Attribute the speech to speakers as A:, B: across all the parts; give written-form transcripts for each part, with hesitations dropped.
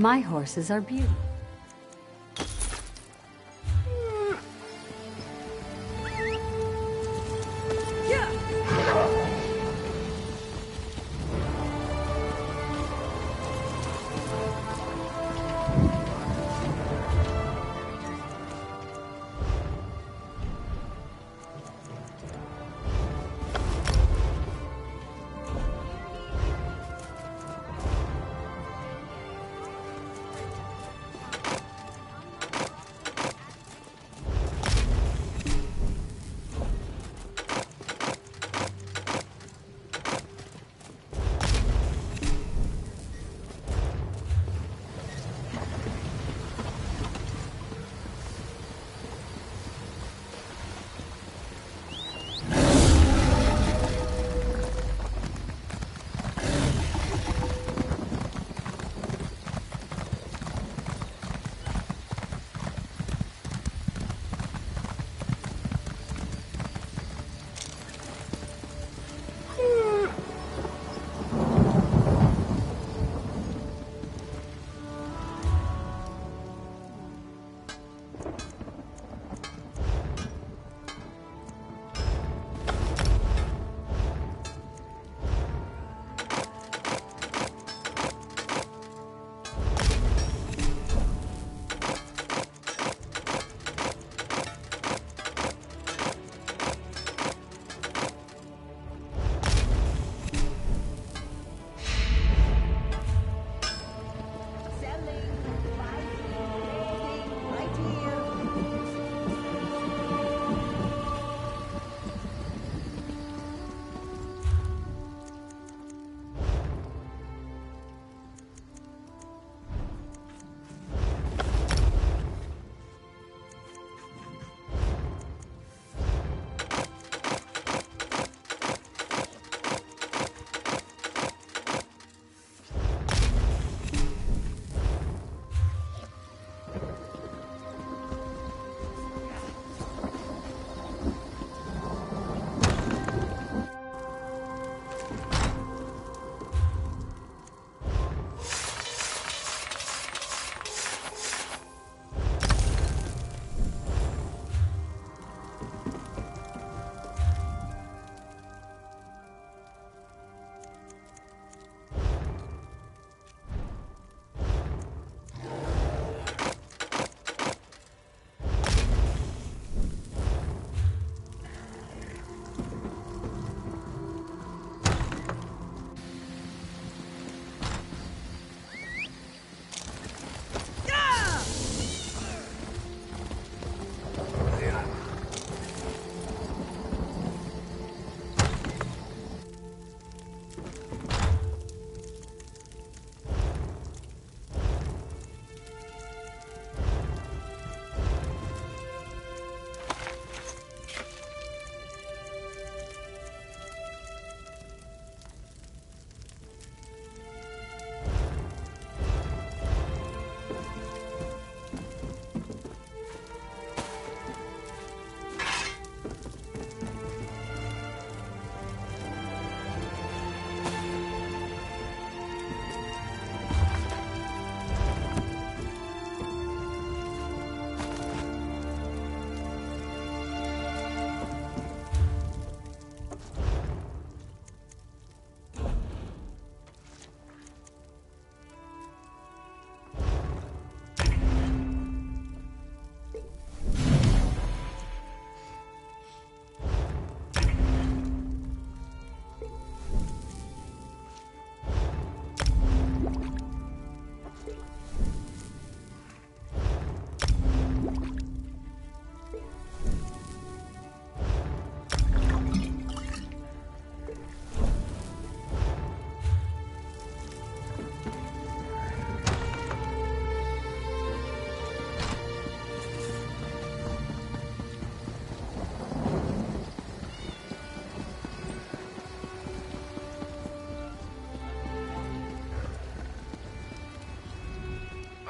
A: My horses are beautiful.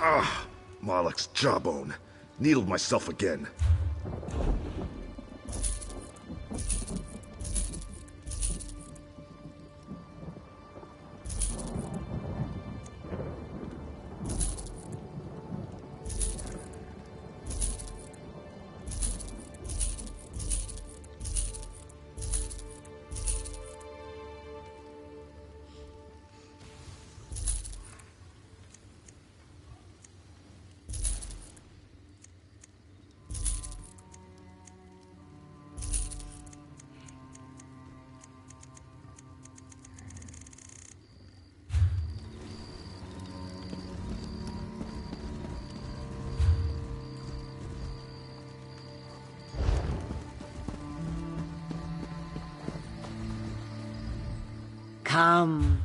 B: Ah, Malak's jawbone. Needled myself again.
A: Come.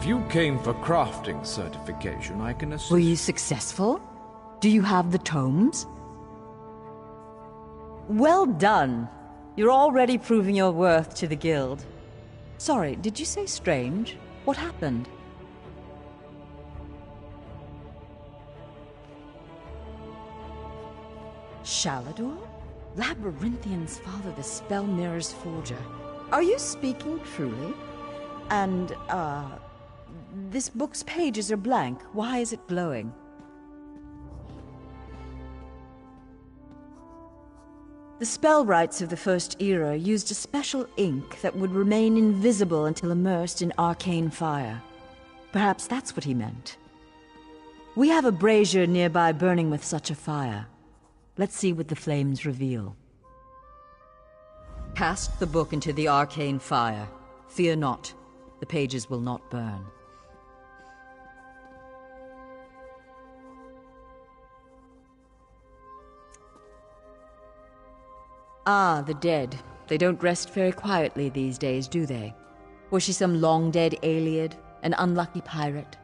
C: If you came for crafting certification, I can assist.
D: Were you successful? Do you have the tomes? Well done. You're already proving your worth to the guild. Sorry, did you say strange? What happened? Shalador? Labyrinthian's father, the Spell Mirror's forger. Are you speaking truly? And, this book's pages are blank. Why is it glowing? The spellwrights of the First Era used a special ink that would remain invisible until immersed in arcane fire. Perhaps that's what he meant. We have a brazier nearby burning with such a fire. Let's see what the flames reveal. Cast the book into the arcane fire. Fear not. The pages will not burn. Ah, the dead. They don't rest very quietly these days, do they? Was she some long-dead Ayleid, an unlucky pirate?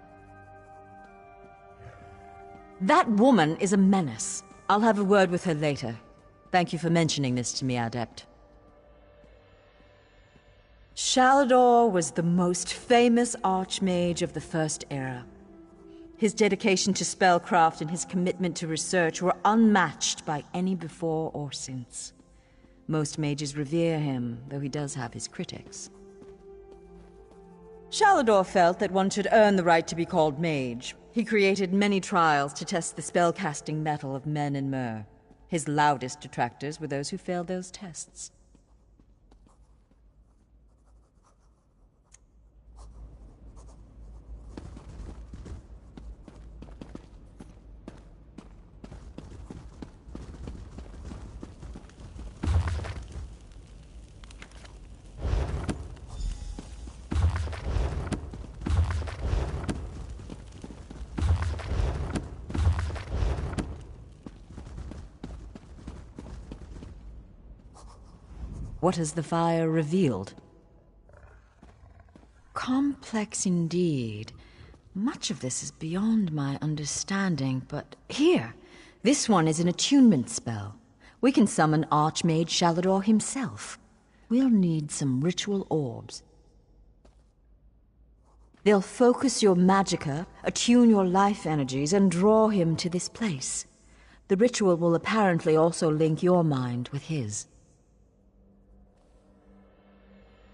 D: That woman is a menace. I'll have a word with her later. Thank you for mentioning this to me, Adept. Shalador was the most famous archmage of the First Era. His dedication to spellcraft and his commitment to research were unmatched by any before or since. Most mages revere him, though he does have his critics. Shalador felt that one should earn the right to be called mage. He created many trials to test the spellcasting mettle of men in Myr. His loudest detractors were those who failed those tests. What has the fire revealed? Complex indeed. Much of this is beyond my understanding, but here, this one is an attunement spell. We can summon Archmage Shalador himself. We'll need some ritual orbs. They'll focus your magicka, attune your life energies, and draw him to this place. The ritual will apparently also link your mind with his.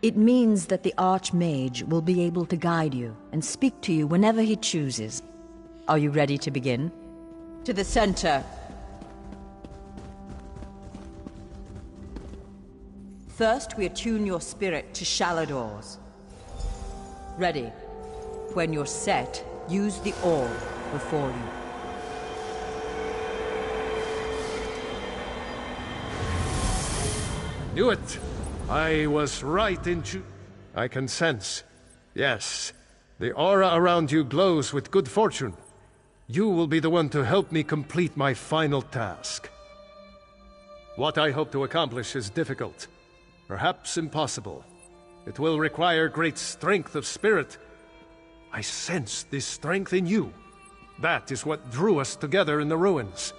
D: It means that the Archmage will be able to guide you and speak to you whenever he chooses. Are you ready to begin? To the center. First, we attune your spirit to Shalador's. Ready. When you're set, use the orb before you.
E: Knew it! I was right in I can sense. Yes.
C: The aura around you glows with good fortune. You will be the one to help me complete my final task. What I hope to accomplish is difficult, perhaps impossible. It will require great strength of spirit. I sense this strength in you. That is what drew us together in the ruins.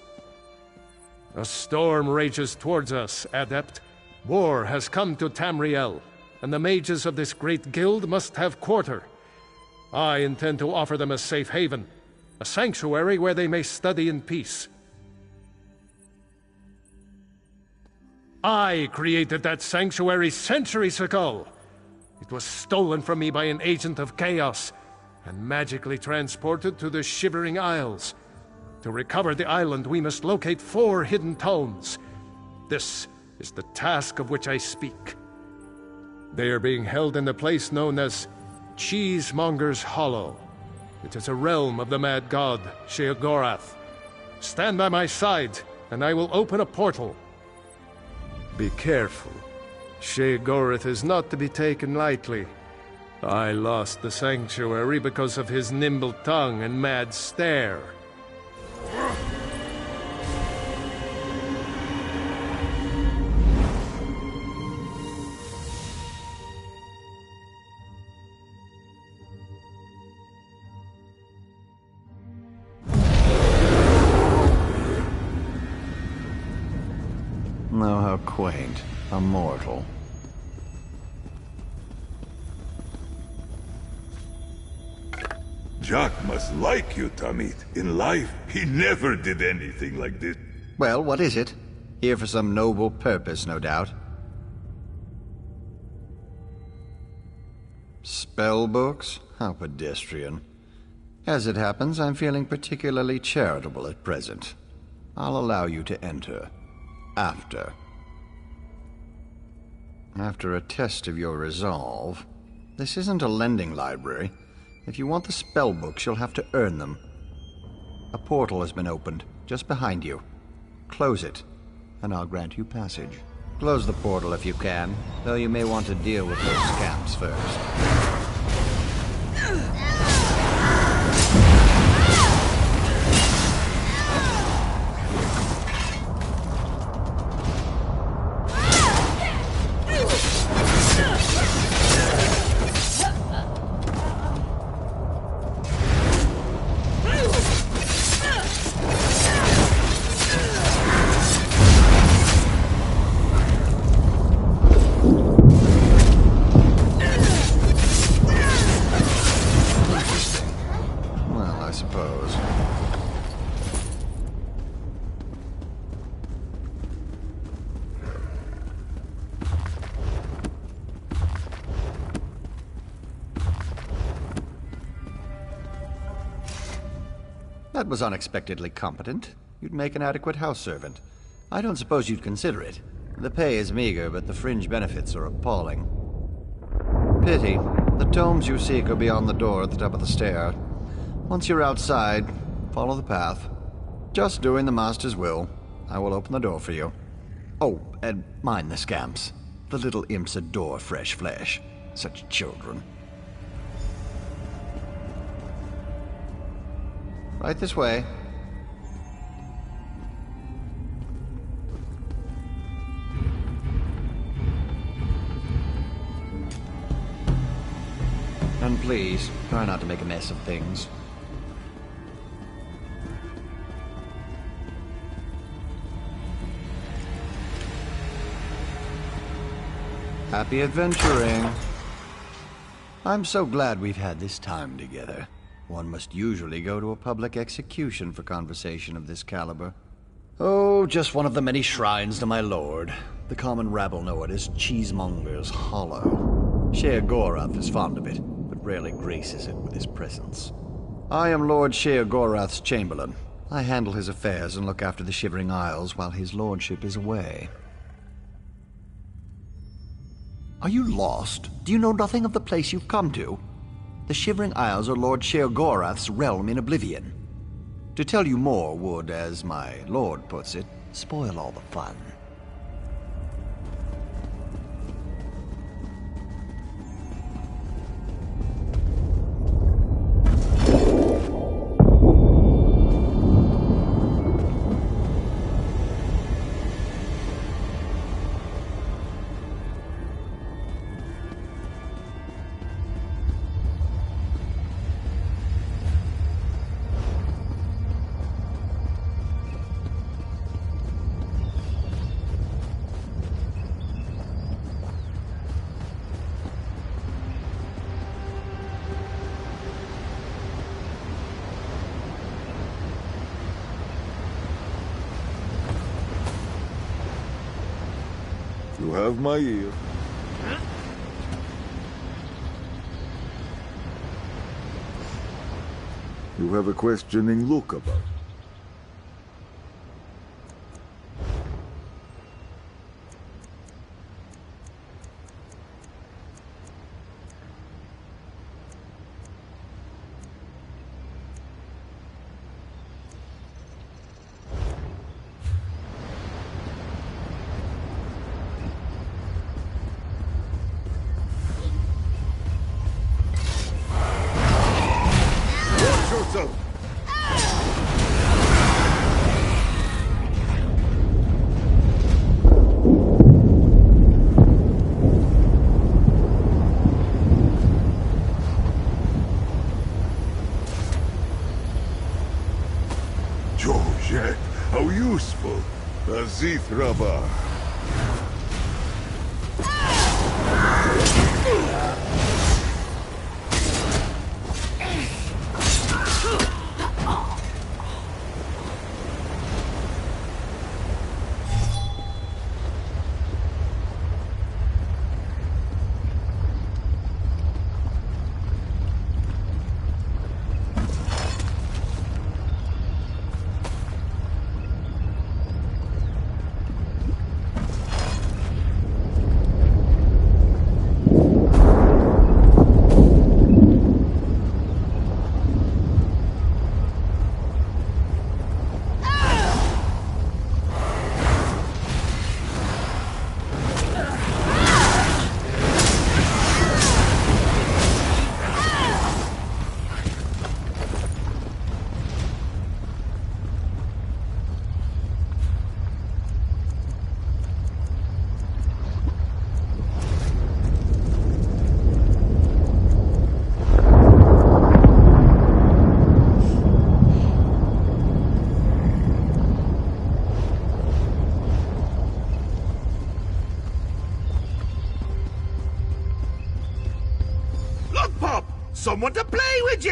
C: A storm rages towards us, Adept. War has come to Tamriel, and the mages of this great guild must have quarter. I intend to offer them a safe haven, a sanctuary where they may study in peace. I created that sanctuary centuries ago. It was stolen from me by an agent of chaos and magically transported to the Shivering Isles. To recover the island, we must locate 4 hidden tomes. This is the task of which I speak. They are being held in the place known as Cheesemonger's Hollow. It is a realm of the mad god, Sheogorath. Stand by my side, and I will open a portal. Be careful. Sheogorath is not to be taken lightly. I lost the sanctuary because of his nimble tongue and mad stare.
A: Oh, how quaint. A mortal.
E: Jack must like you, Tamit. In life, he never did anything like this.
A: Well, what is it? Here for some noble purpose, no doubt. Spell books? How pedestrian. As it happens, I'm feeling particularly charitable at present. I'll allow you to enter. After a test of your resolve. This isn't a lending library. If you want the spell books, you'll have to earn them. A portal has been opened, just behind you. Close it, and I'll grant you passage. Close the portal if you can, though you may want to deal with those scamps first. That was unexpectedly competent. You'd make an adequate house servant. I don't suppose you'd consider it. The pay is meager, but the fringe benefits are appalling. Pity. The tomes you seek are beyond the door at the top of the stair. Once you're outside, follow the path. Just doing the Master's will. I will open the door for you. Oh, and mind the scamps. The little imps adore fresh flesh. Such children. Right this way. And please, try not to make a mess of things. Happy adventuring. I'm so glad we've had this time together. One must usually go to a public execution for conversation of this caliber. Oh, just one of the many shrines to my lord. The common rabble know it as Cheesemonger's Hollow. Sheogorath is fond of it, but rarely graces it with his presence. I am Lord Sheogorath's chamberlain. I handle his affairs and look after the Shivering Isles while his lordship is away. Are you lost? Do you know nothing of the place you've come to? The Shivering Isles are Lord Sheogorath's realm in oblivion. To tell you more would, as my lord puts it, spoil all the fun.
E: have my ear. You have a questioning look about. Georgette, how useful. Azith Rabah.
B: Someone to play with you!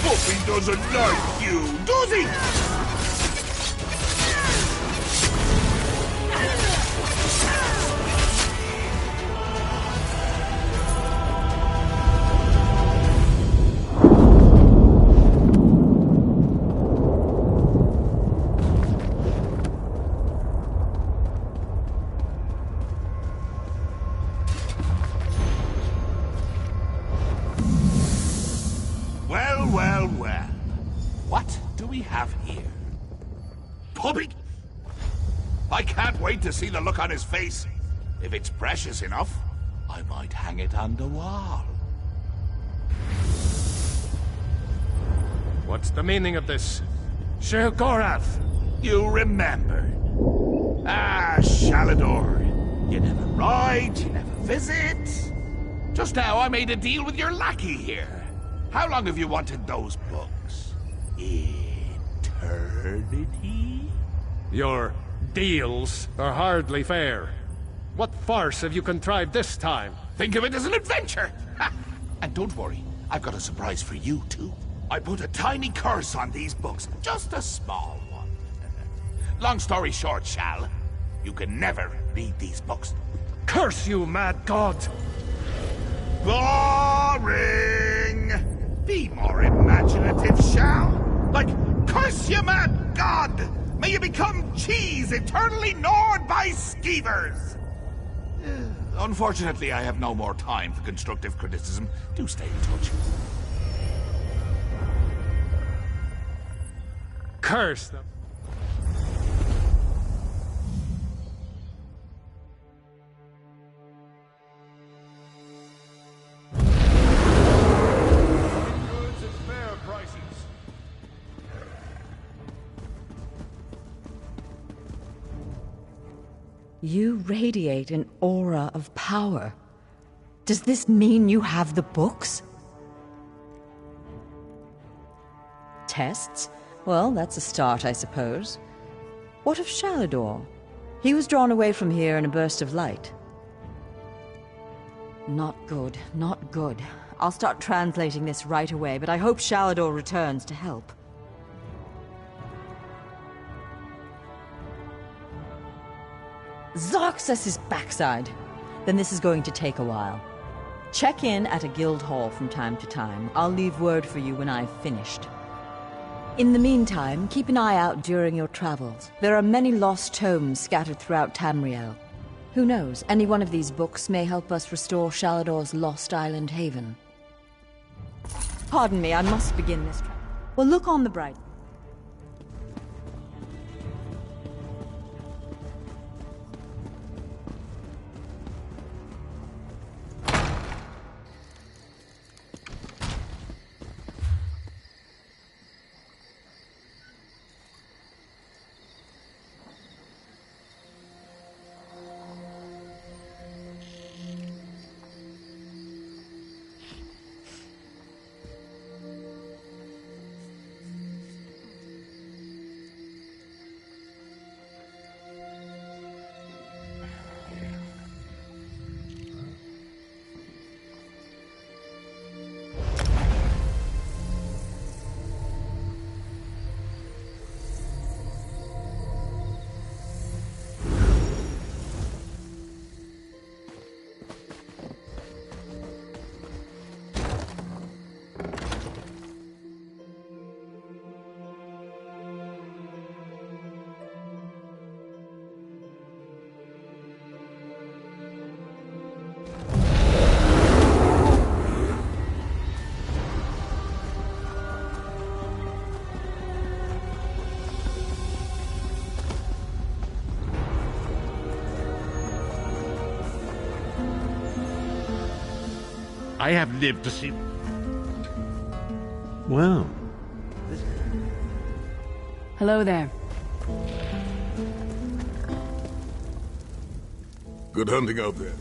B: Puppy doesn't like you, does he? Well. What do we have here? Puppy! I can't wait to see the look on his face. If it's precious enough, I might hang it on the wall.
C: What's the meaning of this? Shir Gorath!
B: You remember. Ah, Shalador. You never ride, you never visit. Just now I made a deal with your lackey here. How long have you wanted those books? Eternity?
C: Your deals are hardly fair. What farce have you contrived this time?
B: Think of it as an adventure! Ha! And don't worry, I've got a surprise for you, too. I put a tiny curse on these books, just a small one. Long story short, Shal, you can never read these books.
C: Curse you, mad god!
B: Boring! Be more imaginative, Shal. Like, curse you, mad god! May you become cheese eternally gnawed by skeevers! Unfortunately, I have no more time for constructive criticism. Do stay in touch.
C: Curse them. Goods at fair prices.
D: You radiate an aura of power. Does this mean you have the books? Tests? Well, that's a start, I suppose. What of Shalador? He was drawn away from here in a burst of light. Not good, not good. I'll start translating this right away, but I hope Shalador returns to help. Zarxus' backside! Then this is going to take a while. Check in at a guild hall from time to time. I'll leave word for you when I've finished. In the meantime, keep an eye out during your travels. There are many lost tomes scattered throughout Tamriel. Who knows, any one of these books may help us restore Shalador's lost island haven. Pardon me, I must begin this travel. Well, look on the bright.
C: I have lived to see...
F: Wow.
G: Hello there.
E: Good hunting out there.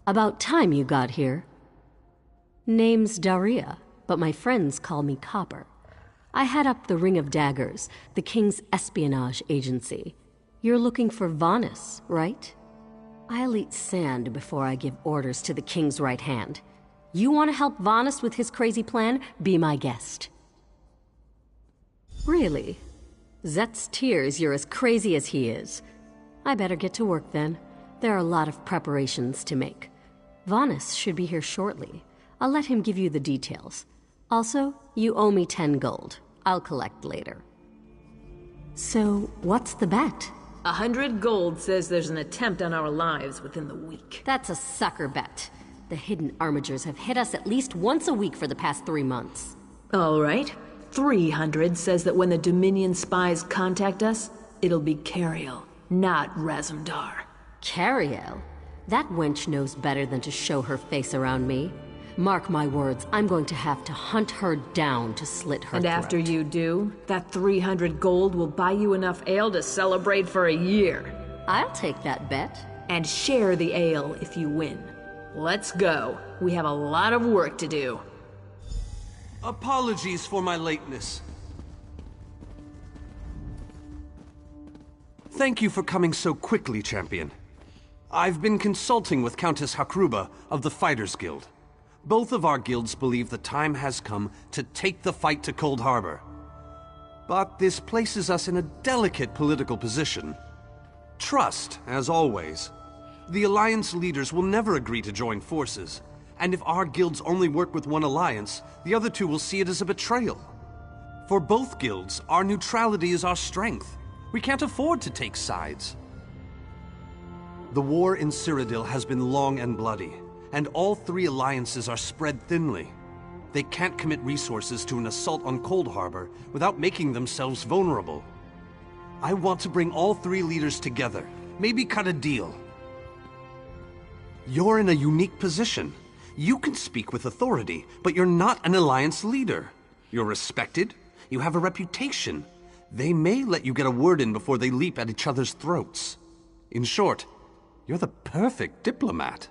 G: About time you got here. Name's Daria, but my friends call me Copper. I head up the Ring of Daggers, the King's espionage agency. You're looking for Vanus, right? I'll eat sand before I give orders to the King's right hand. You want to help Vanus with his crazy plan? Be my guest. Really? Zet's tears you're as crazy as he is. I better get to work then. There are a lot of preparations to make. Vanis should be here shortly. I'll let him give you the details. Also, you owe me 10 gold. I'll collect later. So, what's the bet?
F: 100 gold says there's an attempt on our lives within the week.
G: That's a sucker bet. The hidden armigers have hit us at least once a week for the past 3 months.
F: All right. 300 says that when the Dominion spies contact us, it'll be Cariel, not Razumdar.
G: Cariel? That wench knows better than to show her face around me. Mark my words, I'm going to have to hunt her down to slit her
F: And
G: throat.
F: after you do, that 300 gold will buy you enough ale to celebrate for a year.
G: I'll take that bet.
F: And share the ale if you win. Let's go. We have a lot of work to do.
H: Apologies for my lateness. Thank you for coming so quickly, champion. I've been consulting with Countess Hakruba of the Fighters Guild. Both of our guilds believe the time has come to take the fight to Cold Harbor. But this places us in a delicate political position. Trust, as always. The Alliance leaders will never agree to join forces, and if our guilds only work with one alliance, the other two will see it as a betrayal. For both guilds, our neutrality is our strength. We can't afford to take sides. The war in Cyrodiil has been long and bloody, and all 3 alliances are spread thinly. They can't commit resources to an assault on Cold Harbor without making themselves vulnerable. I want to bring all 3 leaders together, maybe cut a deal. You're in a unique position. You can speak with authority, but you're not an alliance leader. You're respected, you have a reputation. They may let you get a word in before they leap at each other's throats. In short, you're the perfect diplomat.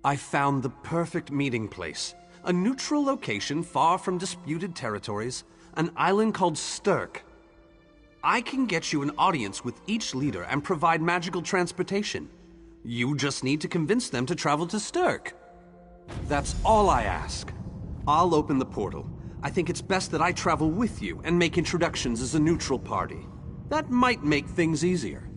H: I found the perfect meeting place. A neutral location far from disputed territories, an island called Stirk. I can get you an audience with each leader and provide magical transportation. You just need to convince them to travel to Stirk. That's all I ask. I'll open the portal. I think it's best that I travel with you and make introductions as a neutral party. That might make things easier.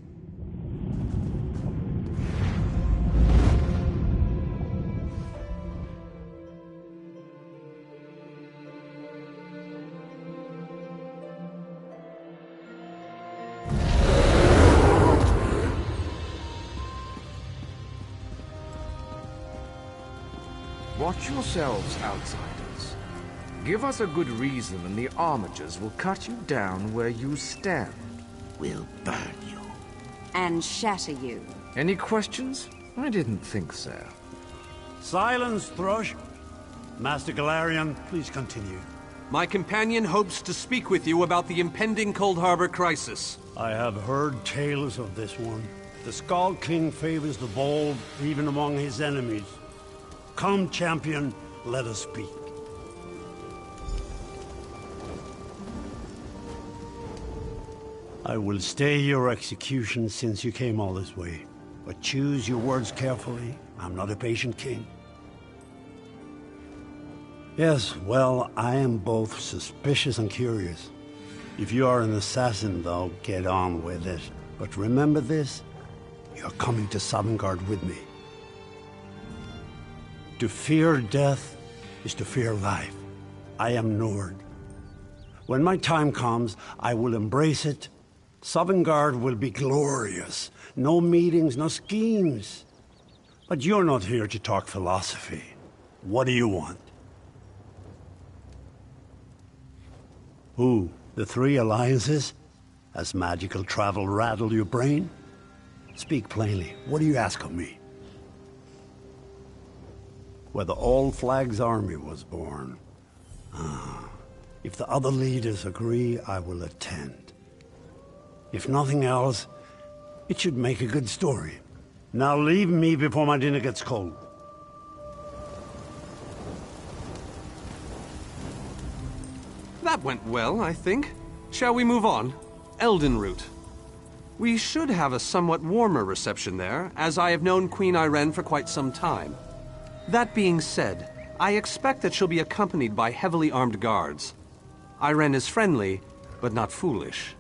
I: Watch yourselves, outsiders. Give us a good reason and the armigers will cut you down where you stand.
B: We'll burn you.
J: And shatter you.
I: Any questions? I didn't think so.
K: Silence, Thrush. Master Galarian, please continue.
H: My companion hopes to speak with you about the impending Cold Harbor crisis.
K: I have heard tales of this one. The Skull King favors the bold, even among his enemies. Come, champion, let us speak. I will stay your execution since you came all this way. But choose your words carefully. I'm not a patient king. Yes, well, I am both suspicious and curious. If you are an assassin, though, get on with it. But remember this, you're coming to Sovngarde with me. To fear death is to fear life. I am Nord. When my time comes, I will embrace it. Sovngarde will be glorious. No meetings, no schemes. But you're not here to talk philosophy. What do you want? Who? The 3 alliances? Has magical travel rattled your brain? Speak plainly. What do you ask of me? Where the All-Flags army was born. If the other leaders agree, I will attend. If nothing else, it should make a good story. Now leave me before my dinner gets cold.
H: That went well, I think. Shall we move on? Elden Route. We should have a somewhat warmer reception there, as I have known Queen Irene for quite some time. That being said, I expect that she'll be accompanied by heavily armed guards. Irene is friendly, but not foolish.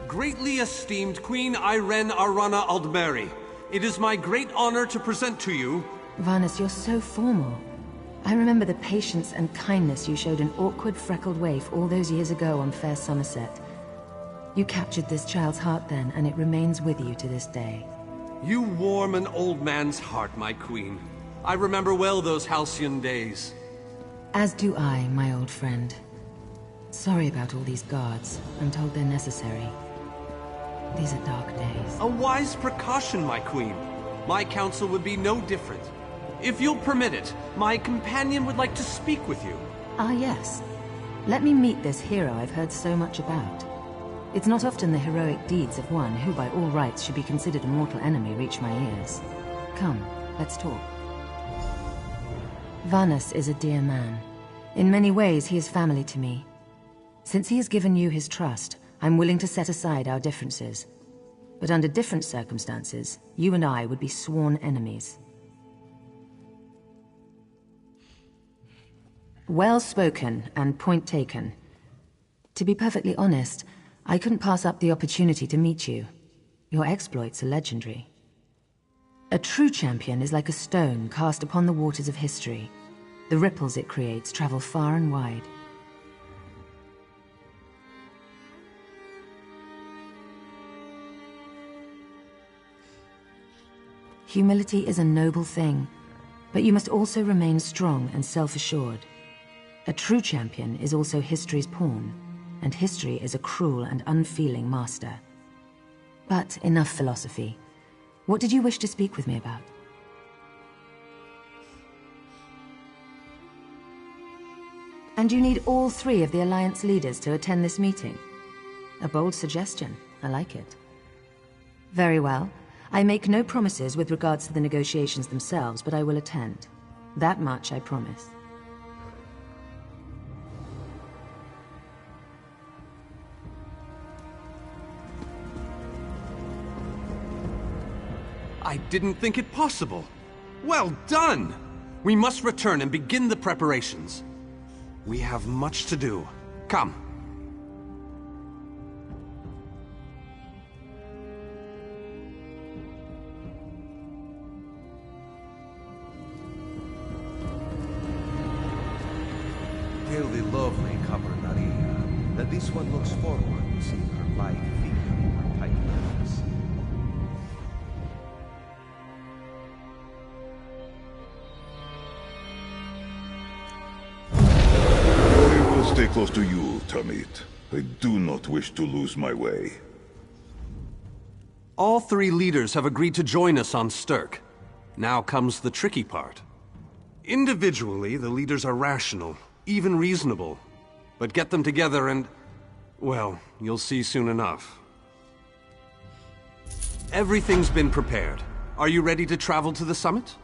H: Greatly esteemed Queen Irene Arana Aldmeri, it is my great honor to present to you...
L: Varnus, you're so formal. I remember the patience and kindness you showed an awkward, freckled waif all those years ago on fair Somerset. You captured this child's heart then, and it remains with you to this day.
H: You warm an old man's heart, my queen. I remember well those halcyon days.
L: As do I, my old friend. Sorry about all these guards. I'm told they're necessary. These are dark days.
H: A wise precaution, my queen. My counsel would be no different. If you'll permit it, my companion would like to speak with you.
L: Ah, yes. Let me meet this hero I've heard so much about. It's not often the heroic deeds of one who by all rights should be considered a mortal enemy reach my ears. Come, let's talk. Varnus is a dear man. In many ways, he is family to me. Since he has given you his trust, I'm willing to set aside our differences. But under different circumstances, you and I would be sworn enemies. Well spoken and point taken. To be perfectly honest, I couldn't pass up the opportunity to meet you. Your exploits are legendary. A true champion is like a stone cast upon the waters of history. The ripples it creates travel far and wide. Humility is a noble thing, but you must also remain strong and self-assured. A true champion is also history's pawn, and history is a cruel and unfeeling master. But enough philosophy. What did you wish to speak with me about? And you need all three of the Alliance leaders to attend this meeting? A bold suggestion. I like it. Very well. I make no promises with regards to the negotiations themselves, but I will attend. That much I promise.
H: I didn't think it possible. Well done! We must return and begin the preparations. We have much to do. Come.
I: Tell the lovely Copper Daria that this one looks forward to seeing her light figure in her tight dress.
E: I will stay close to you, Tamit. I do not wish to lose my way.
H: All three leaders have agreed to join us on Stirk. Now comes the tricky part. Individually, the leaders are rational, even reasonable. But get them together and... well, you'll see soon enough. Everything's been prepared. Are you ready to travel to the summit?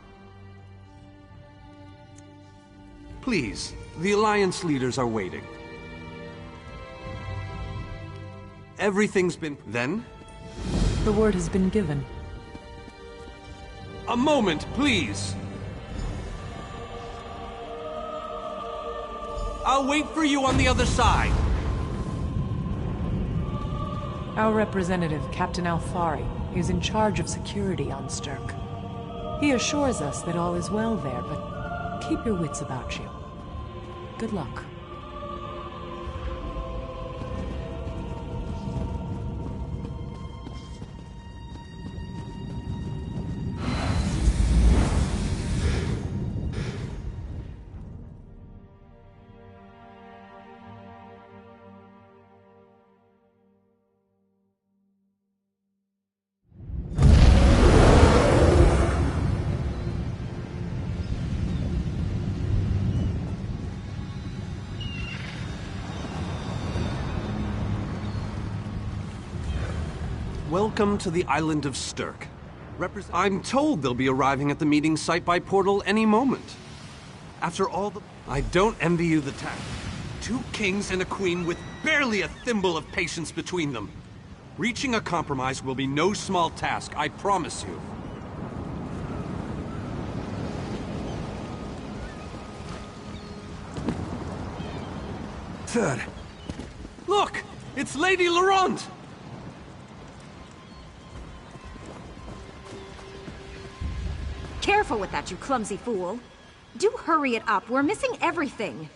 H: Please, the Alliance leaders are waiting. Everything's been... then?
M: The word has been given.
H: A moment, please! I'll wait for you on the other side!
M: Our representative, Captain Alfari, is in charge of security on Stirk. He assures us that all is well there, but keep your wits about you. Good luck.
H: Welcome to the island of Stirk. I'm told they'll be arriving at the meeting site by portal any moment. After all the... I don't envy you the task. 2 kings and a queen with barely a thimble of patience between them. Reaching a compromise will be no small task, I promise you. Third. Look! It's Lady Laurent!
N: Careful with that, you clumsy fool. Do hurry it up. We're missing everything.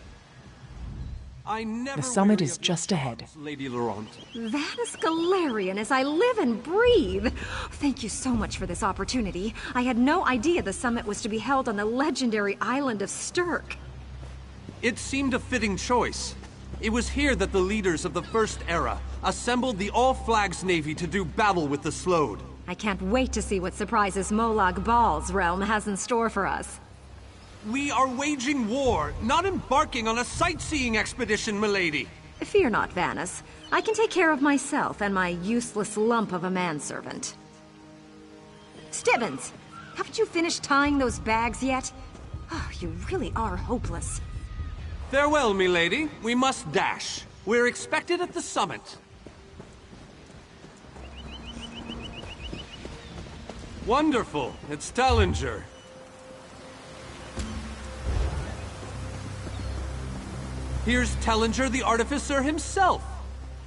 M: The summit is just ahead.
H: Lady Laurent.
N: Vanus Galarian as I live and breathe. Thank you so much for this opportunity. I had no idea the summit was to be held on the legendary island of Stirk.
H: It seemed a fitting choice. It was here that the leaders of the First Era assembled the All-Flags Navy to do battle with the Slode.
N: I can't wait to see what surprises Molag Bal's realm has in store for us.
H: We are waging war, not embarking on a sightseeing expedition, milady.
N: Fear not, Vanus. I can take care of myself and my useless lump of a manservant. Stibbins, haven't you finished tying those bags yet? Oh, you really are hopeless.
H: Farewell, milady. We must dash. We're expected at the summit. Wonderful. It's Tellinger. Here's Tellinger the Artificer himself.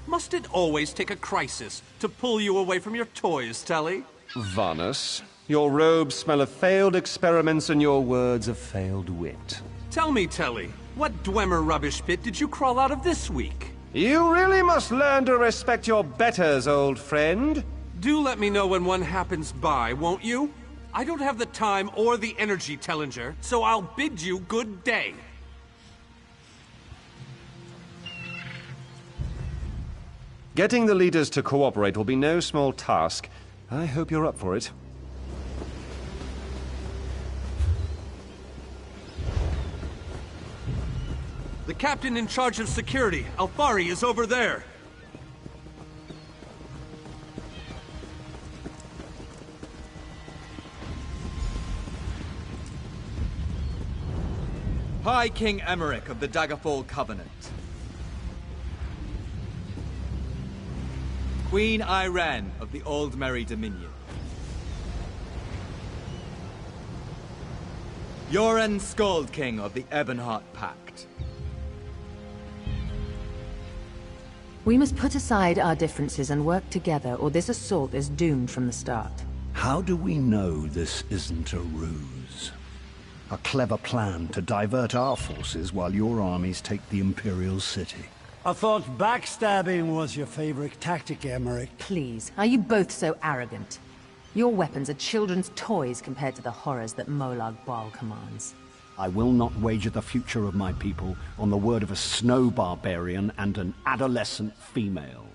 H: Must it always take a crisis to pull you away from your toys, Telly?
O: Vanus, your robes smell of failed experiments and your words of failed wit.
H: Tell me, Telly, what Dwemer rubbish pit did you crawl out of this week?
O: You really must learn to respect your betters, old friend.
H: Do let me know when one happens by, won't you? I don't have the time or the energy, Tellinger, so I'll bid you good day.
O: Getting the leaders to cooperate will be no small task. I hope you're up for it.
H: The captain in charge of security, Alfari, is over there.
P: High King Emmerich of the Daggerfall Covenant. Queen Irene of the Old Merry Dominion. Yoren Skald King of the Ebonheart Pact.
L: We must put aside our differences and work together, or this assault is doomed from the start.
K: How do we know this isn't a ruse? A clever plan to divert our forces while your armies take the Imperial City. I thought backstabbing was your favorite tactic, Emmerich.
L: Please, are you both so arrogant? Your weapons are children's toys compared to the horrors that Molag Bal commands.
K: I will not wager the future of my people on the word of a snow barbarian and an adolescent female.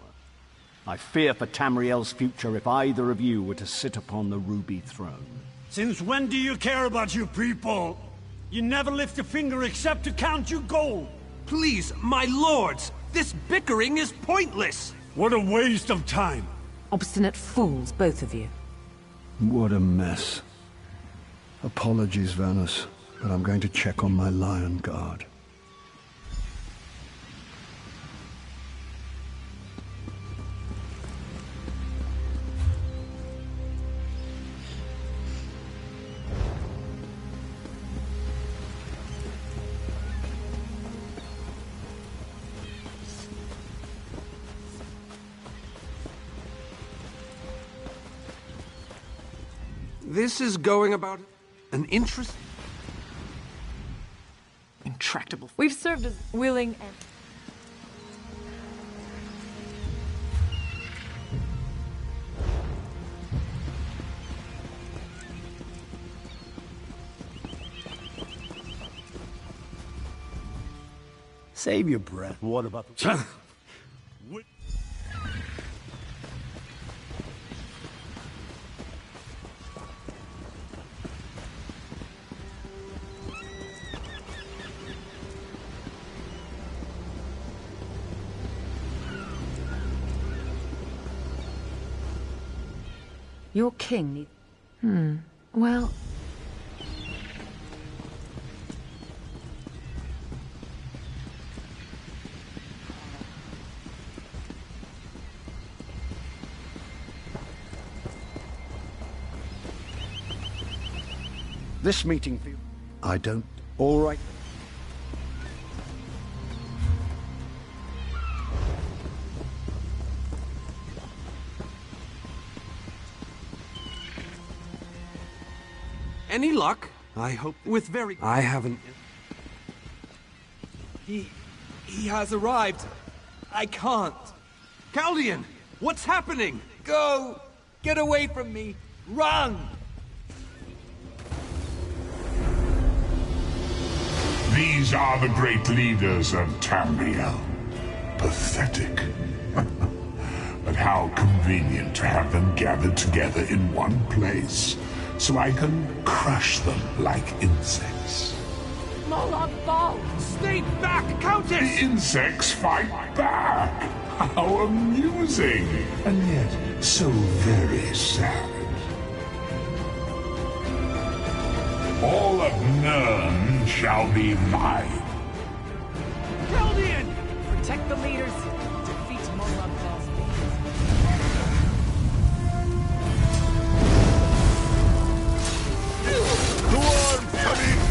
K: I fear for Tamriel's future if either of you were to sit upon the Ruby Throne.
Q: Since when do you care about your people? You never lift a finger except to count your gold.
H: Please, my lords, this bickering is pointless.
Q: What a waste of time.
L: Obstinate fools, both of you.
K: What a mess. Apologies, Vanus, but I'm going to check on my Lion Guard.
H: This is going about an interest...
M: Intractable. We've served as willing and...
K: Save your breath. What about the...
L: Your king needs... well...
Q: This meeting... I don't... All right.
H: Any luck? I hope with very... I haven't...
P: He has arrived. I can't.
H: Caldian! What's happening?
P: Go! Get away from me! Run!
R: These are the great leaders of Tamriel. Pathetic. But how convenient to have them gathered together in one place, so I can crush them like insects.
P: Molag Bal! Stay back, Countess!
R: The insects fight back! How amusing! And yet, so very sad. All of Nirn shall be mine.
M: Caldian! Protect the leaders. Defeat Molag Bal's
R: To arms, Tamit!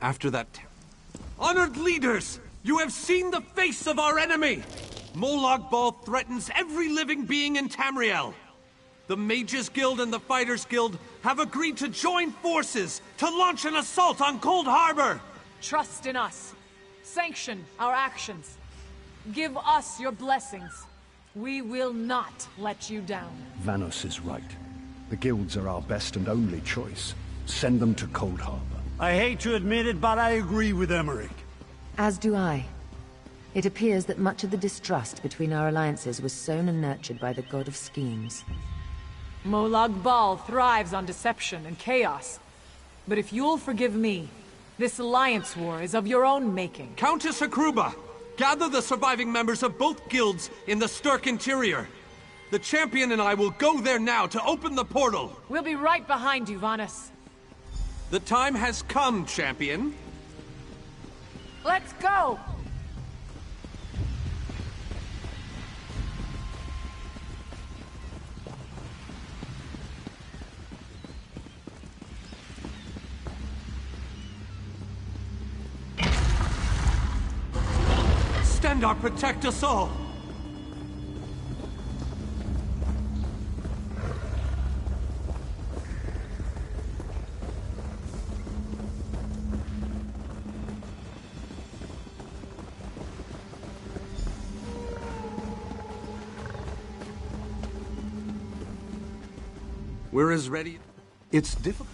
H: After that... Honored leaders! You have seen the face of our enemy! Molag Bal threatens every living being in Tamriel. The Mages Guild and the Fighters Guild have agreed to join forces to launch an assault on Cold Harbor!
M: Trust in us. Sanction our actions. Give us your blessings. We will not let you down.
Q: Vanos is right. The guilds are our best and only choice. Send them to Cold Harbor. I hate to admit it, but I agree with Emmerich.
L: As do I. It appears that much of the distrust between our alliances was sown and nurtured by the god of schemes.
M: Molag Bal thrives on deception and chaos. But if you'll forgive me, this alliance war is of your own making.
H: Countess Hakruba, gather the surviving members of both guilds in the Sturk interior. The champion and I will go there now to open the portal.
M: We'll be right behind you, Vanus.
H: The time has come, champion.
M: Let's go!
H: Xandar protect us all! We're as ready. It's difficult.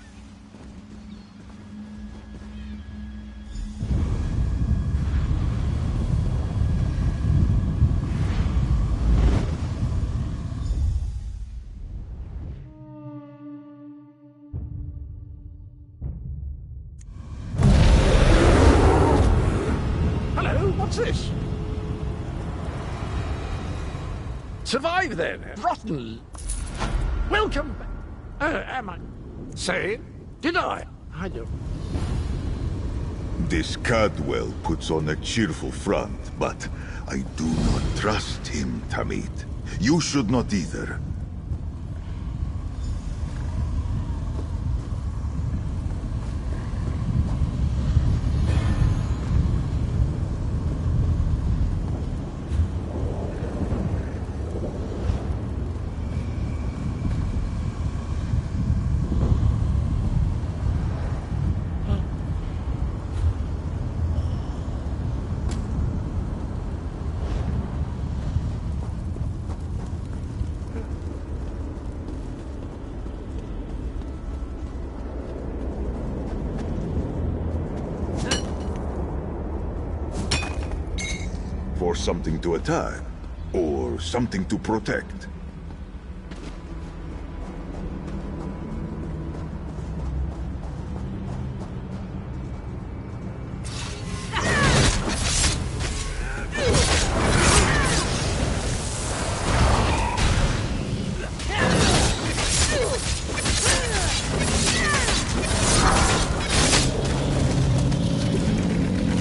I: Hello, what's this? Survive then, rotten. Welcome back. Am I? Say, did I? I don't.
E: This Cadwell puts on a cheerful front, but I do not trust him, Tamit. You should not either. For something to attack, or something to protect.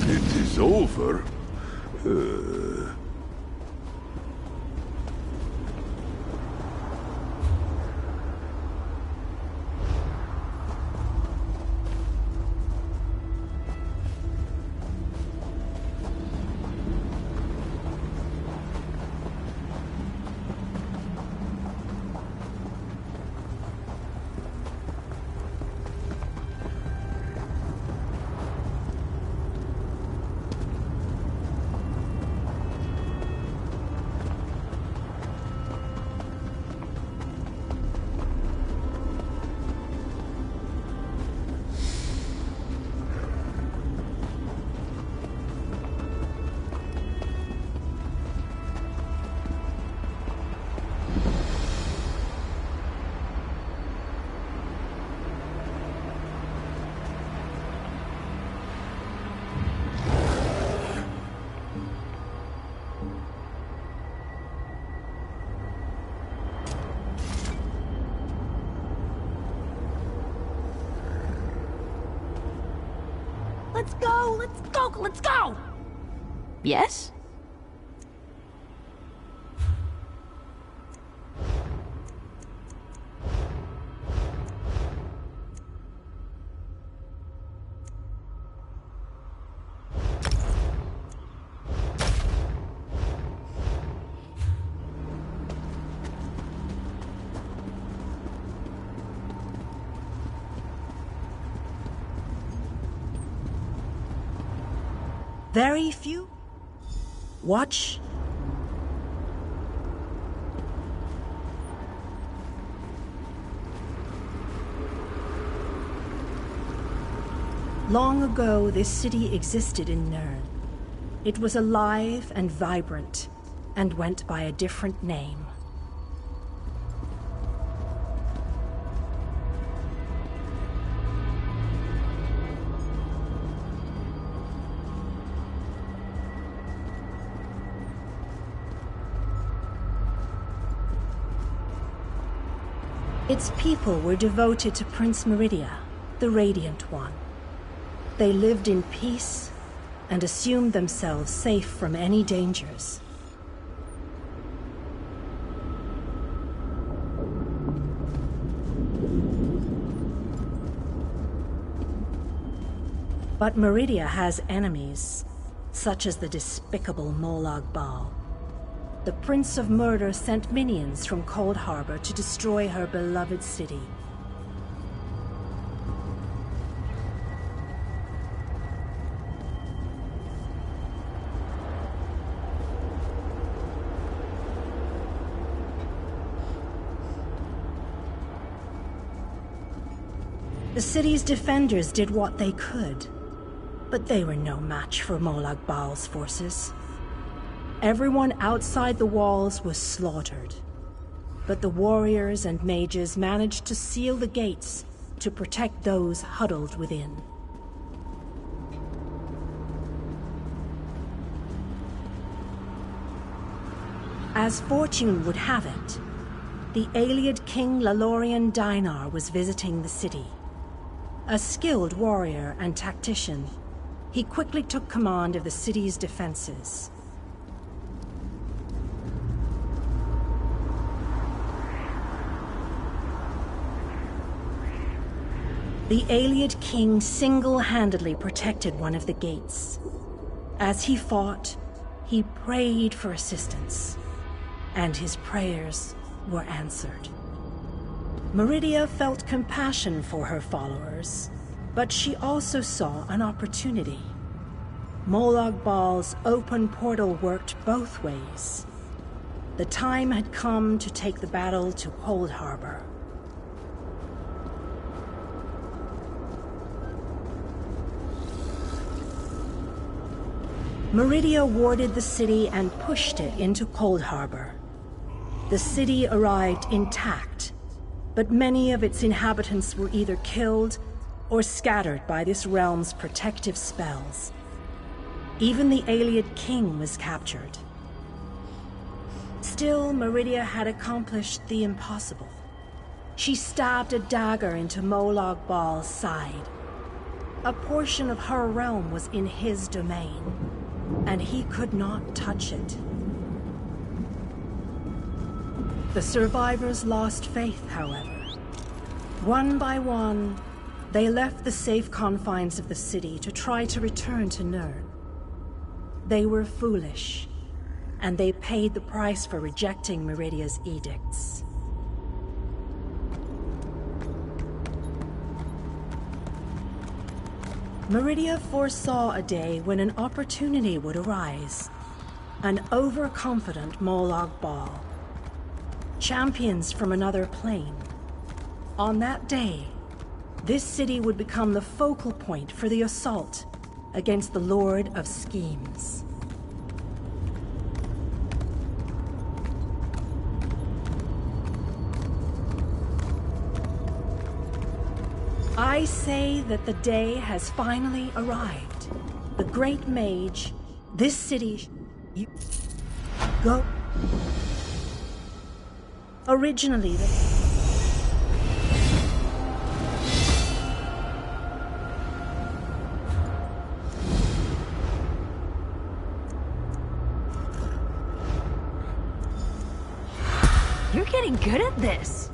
E: It is over.
F: Let's go! Let's go! Let's go!
S: Yes?
T: Very few. Watch. Long ago, this city existed in Nirn. It was alive and vibrant, and went by a different name. Its people were devoted to Prince Meridia, the Radiant One. They lived in peace and assumed themselves safe from any dangers. But Meridia has enemies, such as the despicable Molag Bal. The Prince of Murder sent minions from Cold Harbor to destroy her beloved city. The city's defenders did what they could, but they were no match for Molag Bal's forces. Everyone outside the walls was slaughtered, but the warriors and mages managed to seal the gates to protect those huddled within. As fortune would have it, the Ayleid King Lalorian Dainar was visiting the city. A skilled warrior and tactician, he quickly took command of the city's defenses. The Ayleid King single-handedly protected one of the gates. As he fought, he prayed for assistance, and his prayers were answered. Meridia felt compassion for her followers, but she also saw an opportunity. Molag Bal's open portal worked both ways. The time had come to take the battle to Cold Harbor. Meridia warded the city and pushed it into Cold Harbor. The city arrived intact, but many of its inhabitants were either killed or scattered by this realm's protective spells. Even the Ayleid King was captured. Still, Meridia had accomplished the impossible. She stabbed a dagger into Molag Bal's side. A portion of her realm was in his domain, and he could not touch it. The survivors lost faith, however. One by one, they left the safe confines of the city to try to return to Nirn. They were foolish, and they paid the price for rejecting Meridia's edicts. Meridia foresaw a day when an opportunity would arise. An overconfident Molag Bal. Champions from another plane. On that day, this city would become the focal point for the assault against the Lord of Schemes. I say that the day has finally arrived. The Great Mage, this city, go. Originally,
S: You're getting good at this.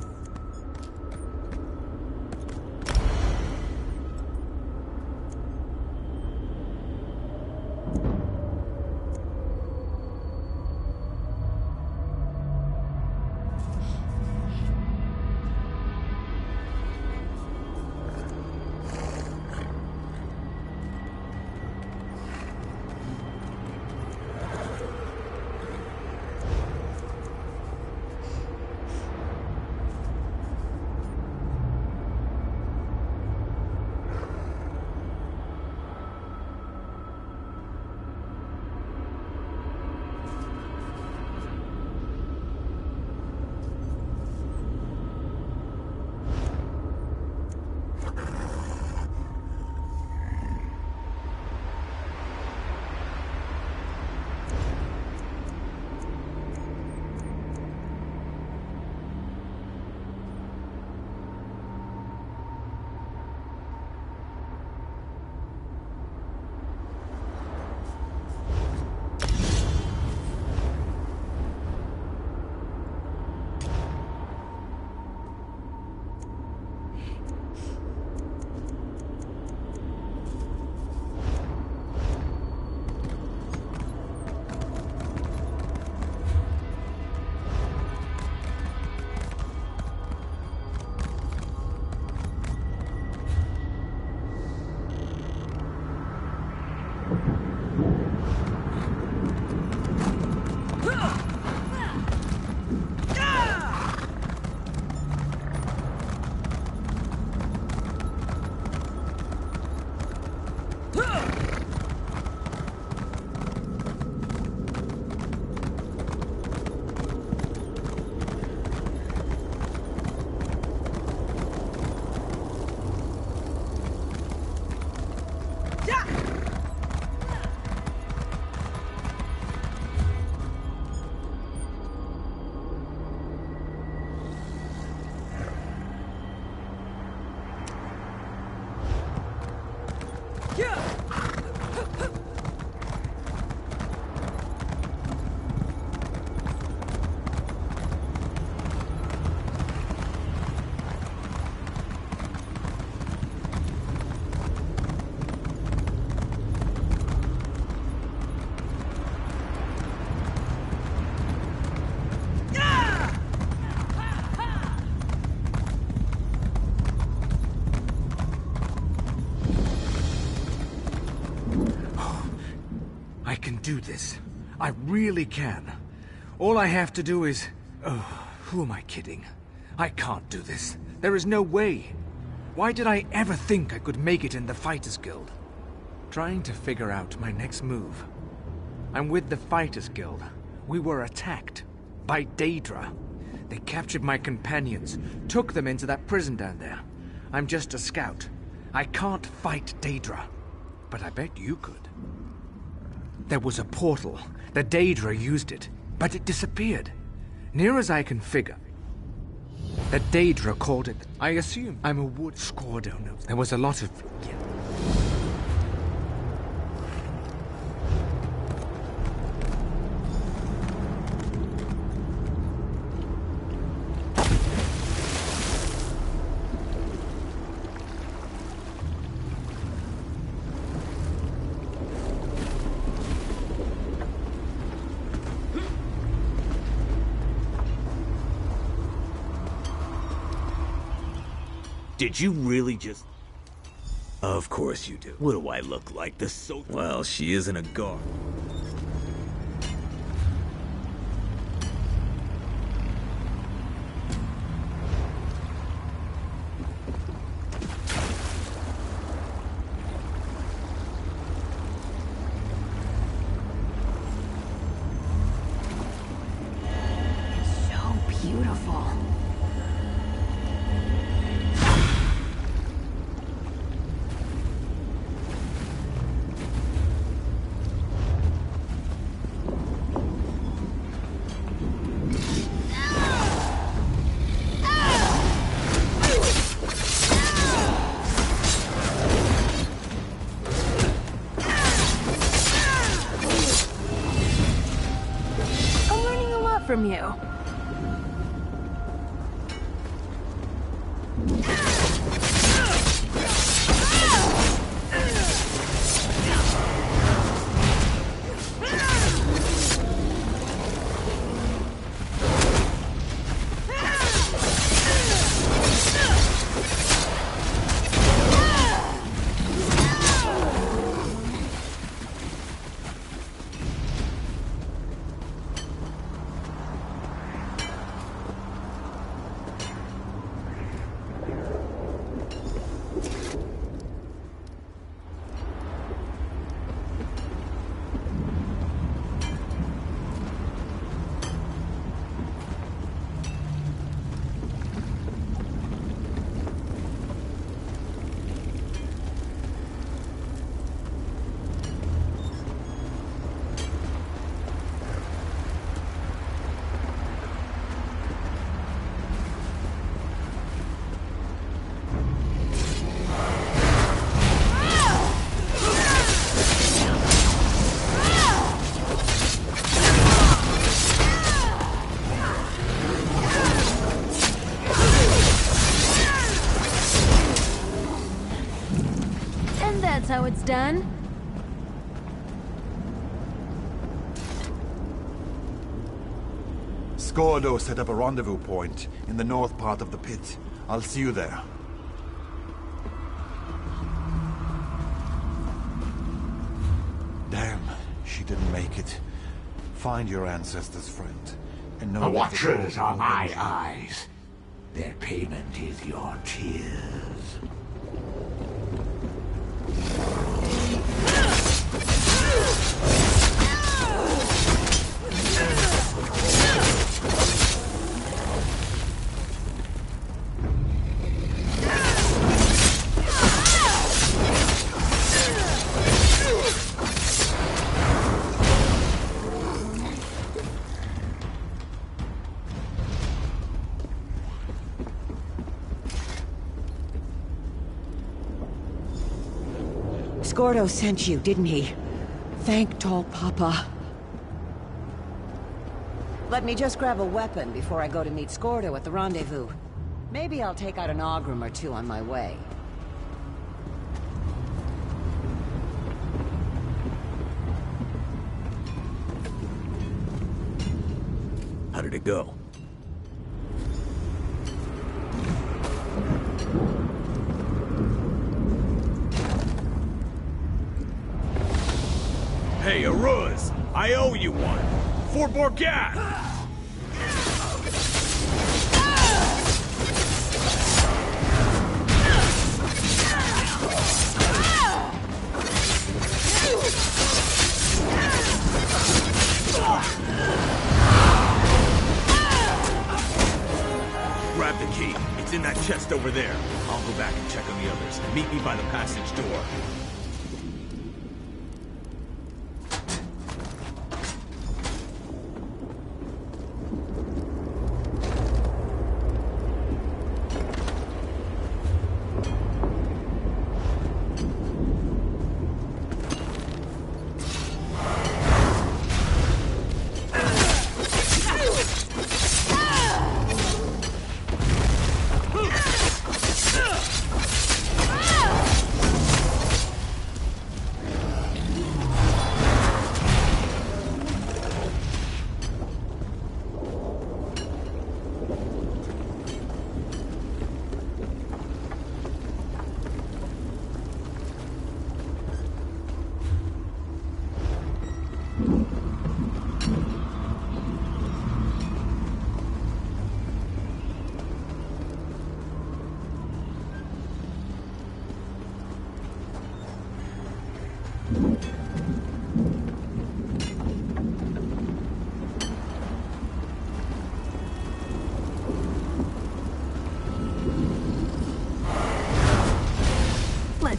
I: Do this. I really can. All I have to do is... Oh, who am I kidding? I can't do this. There is no way. Why did I ever think I could make it in the Fighters Guild? Trying to figure out my next move. I'm with the Fighters Guild. We were attacked. By Daedra. They captured my companions, took them into that prison down there. I'm just a scout. I can't fight Daedra. But I bet you could. There was a portal. The Daedra used it, but it disappeared. Near as I can figure. The Daedra called it... I assume I'm a wood Scordo knows. There was a lot of... Yeah.
U: Did you really just... Of course you do. What do I look like? Well, she isn't a guard.
S: So beautiful.
M: From you.
S: That's how it's done.
V: Scordo set up a rendezvous point in the north part of the pit. I'll see you there. didn't make it. Find your ancestors, friend. And know
A: The
V: that
A: Watchers are my
V: avenge you.
A: eyes. Their payment is your tears.
D: Scordo sent you, didn't he? Thank Tall Papa. Let me just grab a weapon before I go to meet Scordo at the rendezvous. Maybe I'll take out an Ogrim or two on my way.
U: How did it go? Hey, Aruz! I owe you one! For Borgat! Grab the key. It's in that chest over there. I'll go back and check on the others. Meet me by the passage door.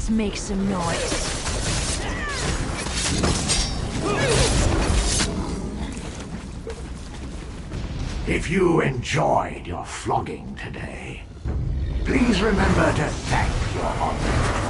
S: Let's make some noise.
A: If you enjoyed your flogging today, please remember to thank your honored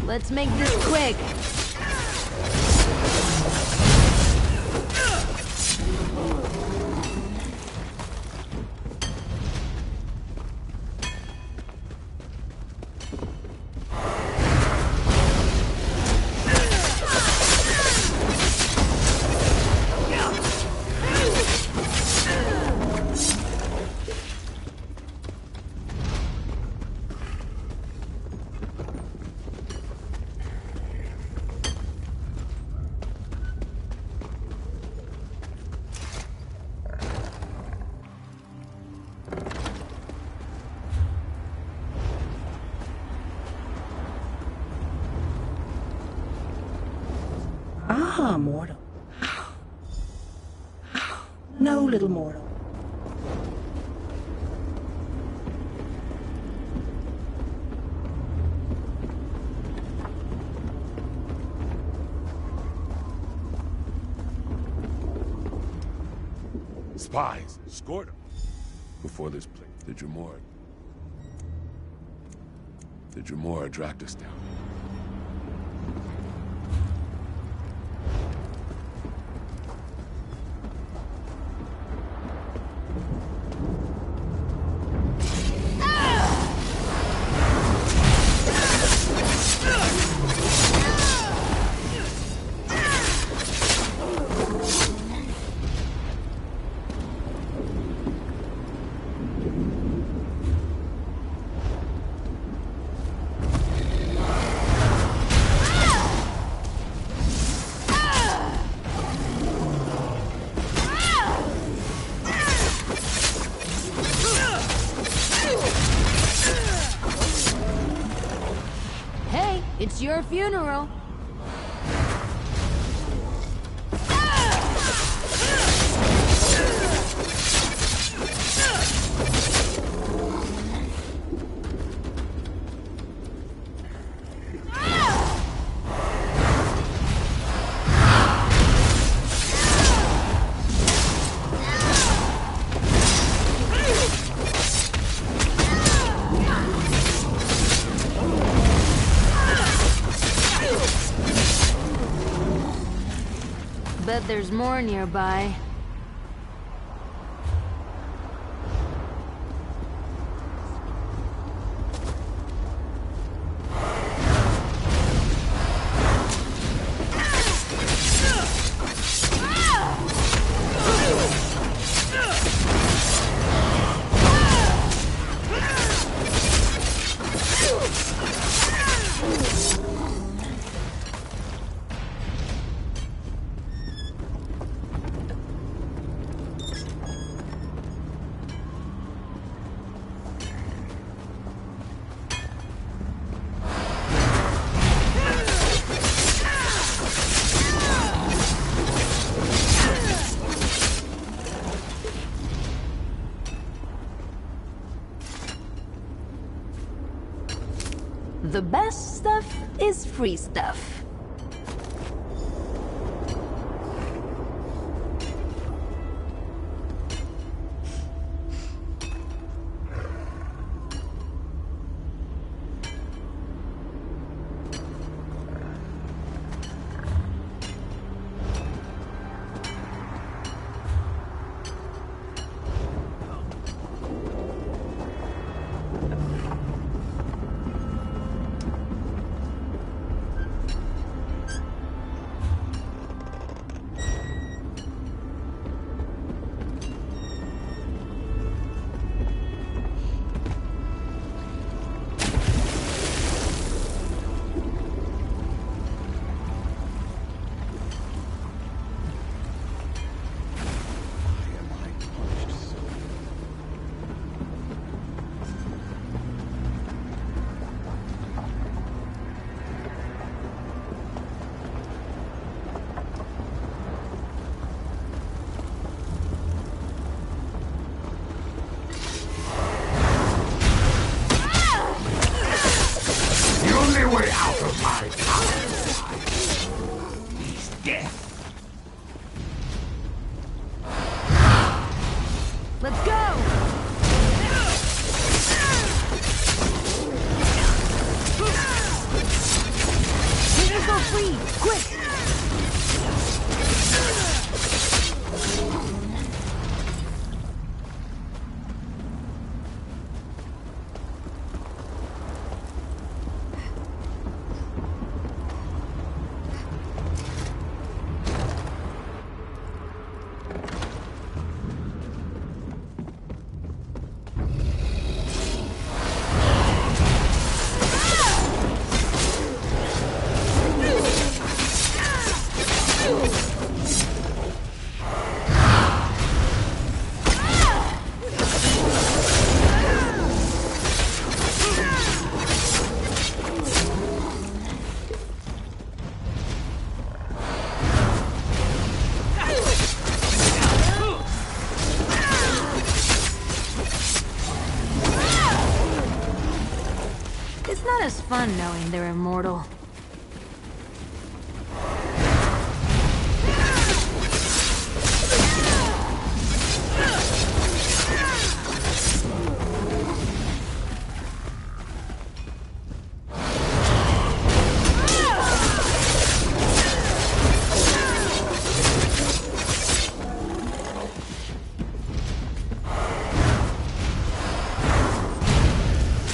S: Let's make this quick.
T: Ah, mortal. No, little mortal.
C: Spies scored him. Before this place, the Jamora dragged us down.
S: Hey, it's your funeral. Bet there's more nearby. The best stuff is free stuff.
A: Way out of my power is death.
S: Let's go! go free! Quick! It's not as fun knowing they're immortal.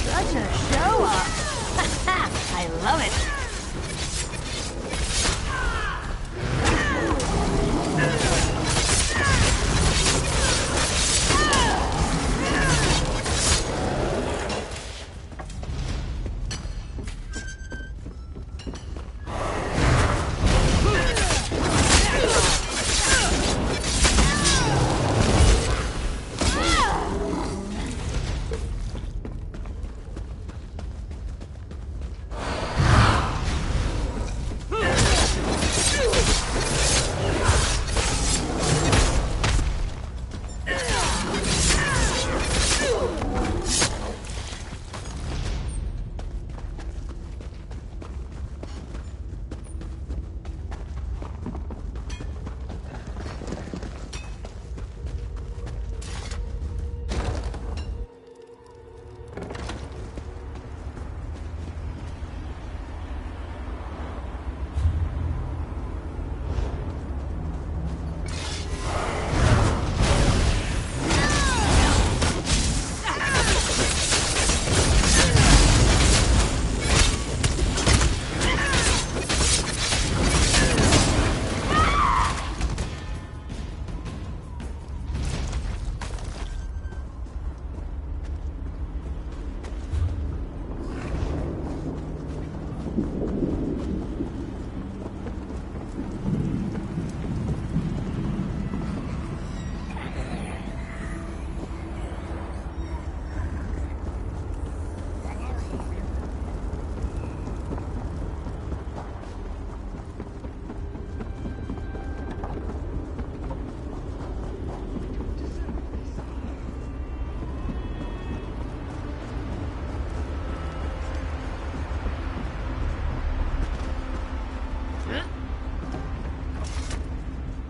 S: Such a show off! I love it!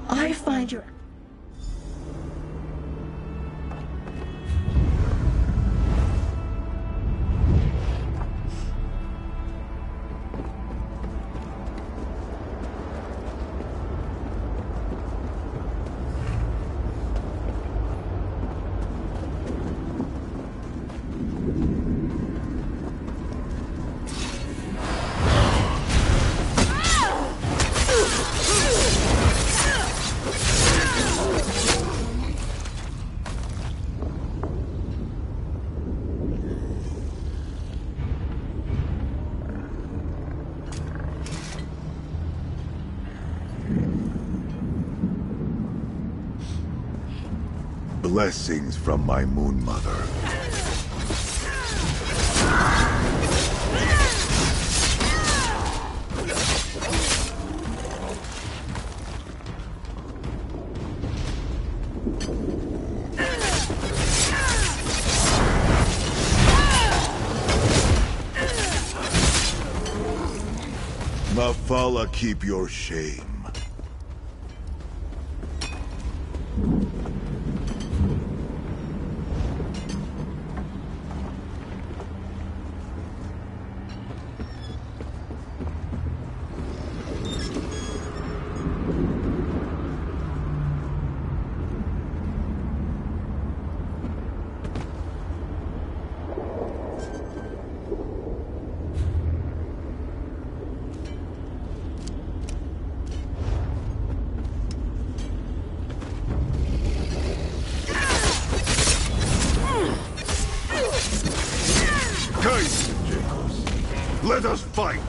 T: I find your...
E: Blessings from my Moon Mother. Mafala, keep your shame. Let us fight!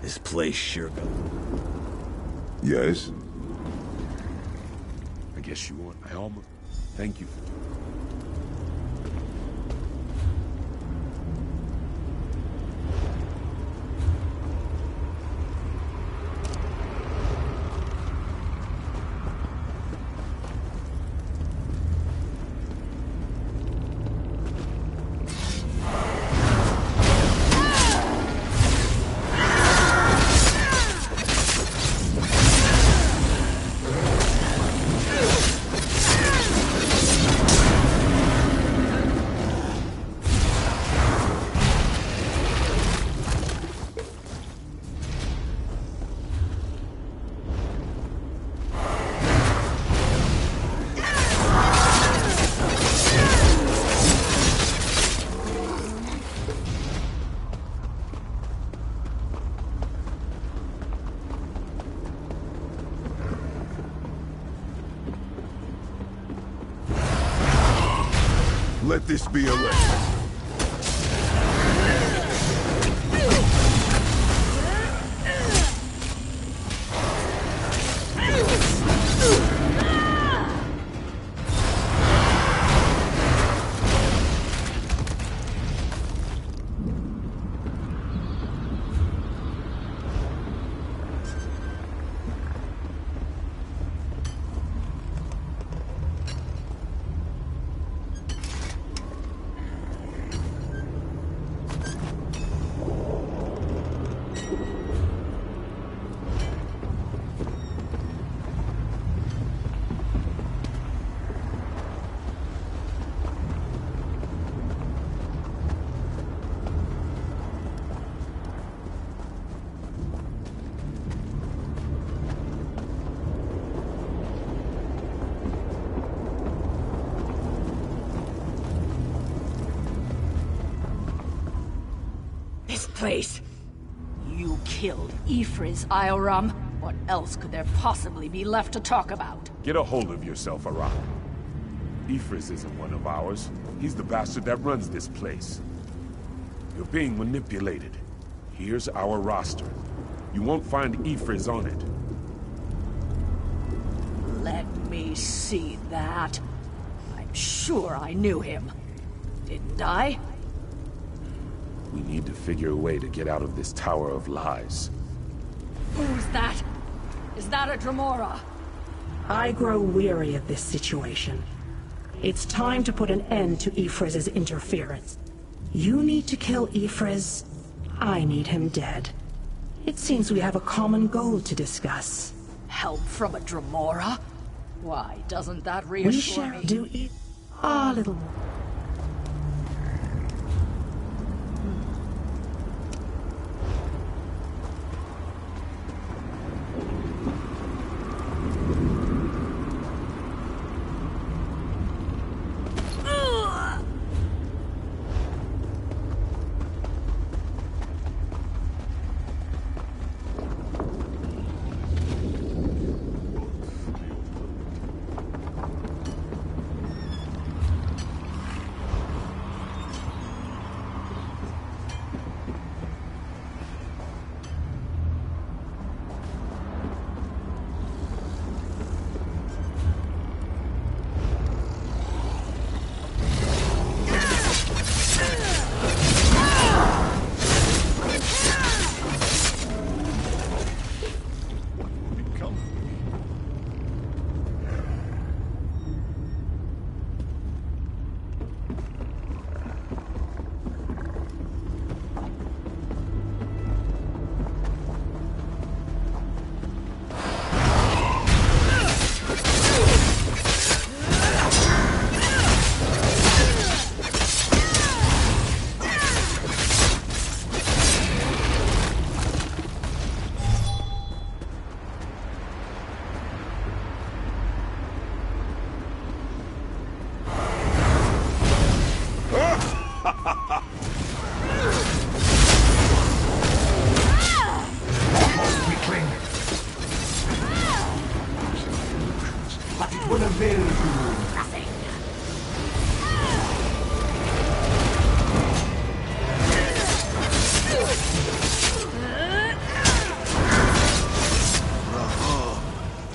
U: This place sure got...
E: Yes?
C: I guess you want my armor. Thank you.
E: Let this be a lesson.
B: This place. You killed Ifriz, Ioram. What else could there possibly be left to talk about?
C: Get a hold of yourself, Arak. Ifriz isn't one of ours. He's the bastard that runs this place. You're being manipulated. Here's our roster. You won't find Ifriz on it.
B: Let me see that. I'm sure I knew him. Didn't I?
C: We need to figure a way to get out of this tower of lies.
B: Who's that? Is that a Dremora?
T: I grow weary of this situation. It's time to put an end to Ifriz's interference. You need to kill Ifriz. I need him dead. It seems we have a common goal to discuss.
B: Help from a Dremora? Why, doesn't that
T: We
B: reassure
T: shall
B: me?
T: do it a little more.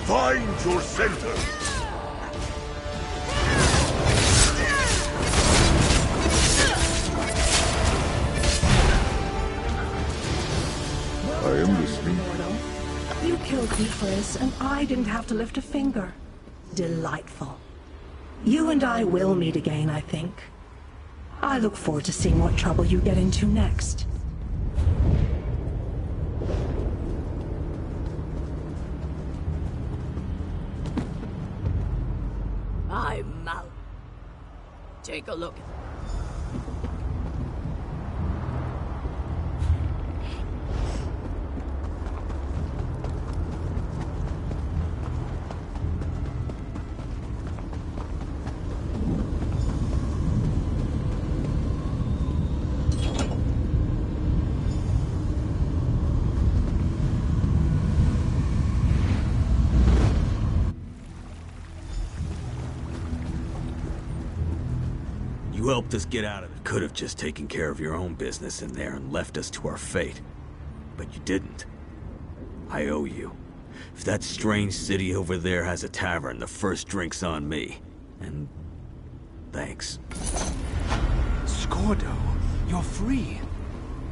E: Find your center! I am listening.
T: You killed Ifriz, and I didn't have to lift a finger. Delightful. You and I will meet again, I think. I look forward to seeing what trouble you get into next.
B: I'm out. Take a look.
U: You helped us get out of it. Could have just taken care of your own business in there and left us to our fate. But you didn't. I owe you. If that strange city over there has a tavern, the first drink's on me. And... thanks.
I: Scordo, you're free.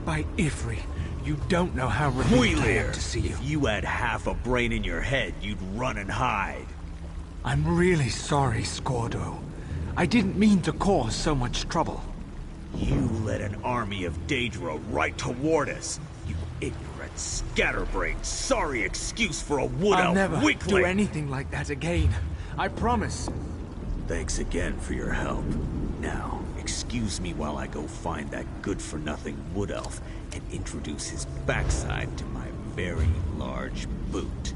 I: By Ifri, you don't know how relieved I am to see you.
U: If you had half a brain in your head, you'd run and hide.
I: I'm really sorry, Scordo. I didn't mean to cause so much trouble.
U: You led an army of Daedra right toward us. You ignorant, scatterbrained, sorry excuse for a wood elf
I: I'll never
U: weakling.
I: do anything like that again. I promise.
U: Thanks again for your help. Now, excuse me while I go find that good-for-nothing wood elf and introduce his backside to my very large boot.